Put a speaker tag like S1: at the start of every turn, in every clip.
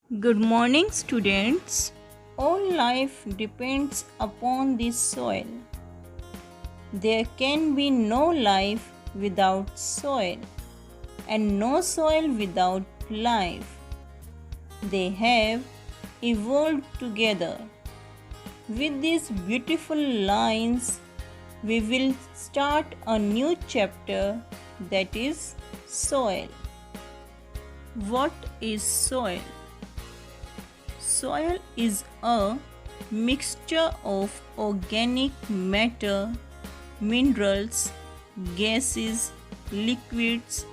S1: Good morning, students. All life depends upon the soil. There can be no life without soil, and no soil without life. They have evolved together. With these beautiful lines, we will start a new chapter, that is soil. What is soil? Soil is a mixture of organic matter, minerals, gases, liquids,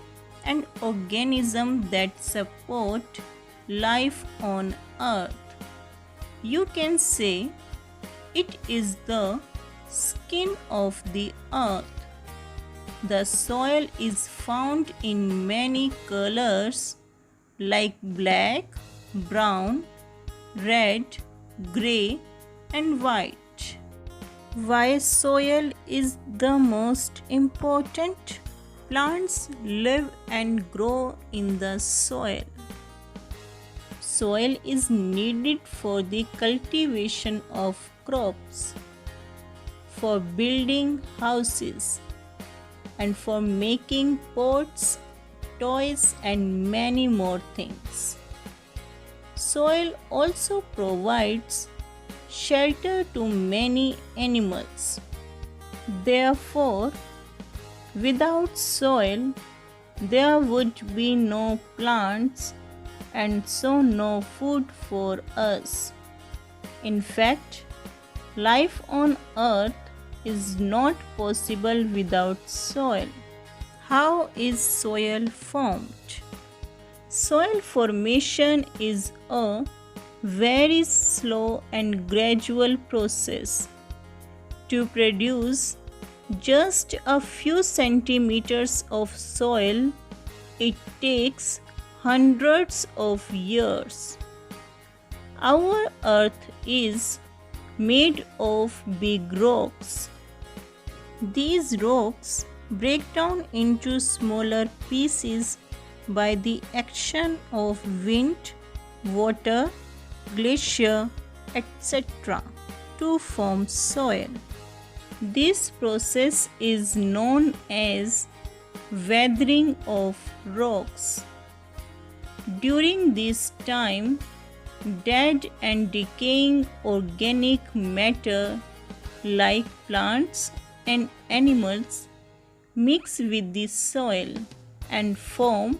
S1: and organisms that support life on earth. You can say it is the skin of the earth. The soil is found in many colors like black, brown, red, grey, and white. Why soil is the most important? Plants live and grow in the soil. Soil is needed for the cultivation of crops, for building houses, and for making pots, toys, and many more things. Soil also provides shelter to many animals. Therefore, without soil, there would be no plants and so no food for us. In fact, life on earth is not possible without soil. How is soil formed? Soil formation is a very slow and gradual process. To produce just a few centimeters of soil, it takes hundreds of years. Our earth is made of big rocks. These rocks break down into smaller pieces by the action of wind, water, glacier, etc. to form soil. This process is known as weathering of rocks. During this time, dead and decaying organic matter like plants and animals mix with the soil and form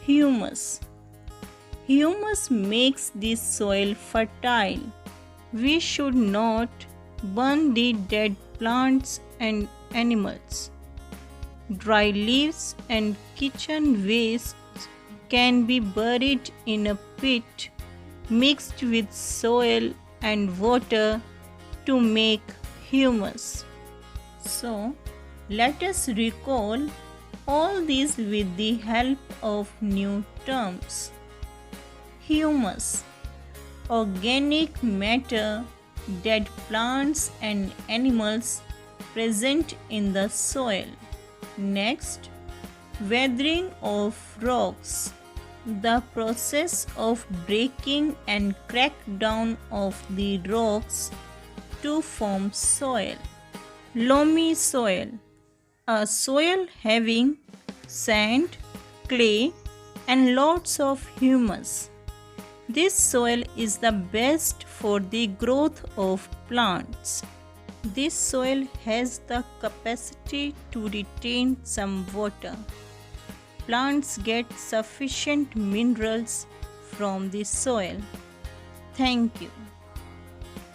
S1: humus. Humus makes the soil fertile. We should not burn the dead plants and animals. Dry leaves and kitchen waste can be buried in a pit mixed with soil and water to make humus. So, let us recall all these with the help of new terms. Humus, organic matter, dead plants and animals present in the soil. Next, weathering of rocks, the process of breaking and crackdown of the rocks to form soil. Loamy soil, a soil having sand, clay, and lots of humus. This soil is the best for the growth of plants. This soil has the capacity to retain some water. Plants get sufficient minerals from the soil. Thank you.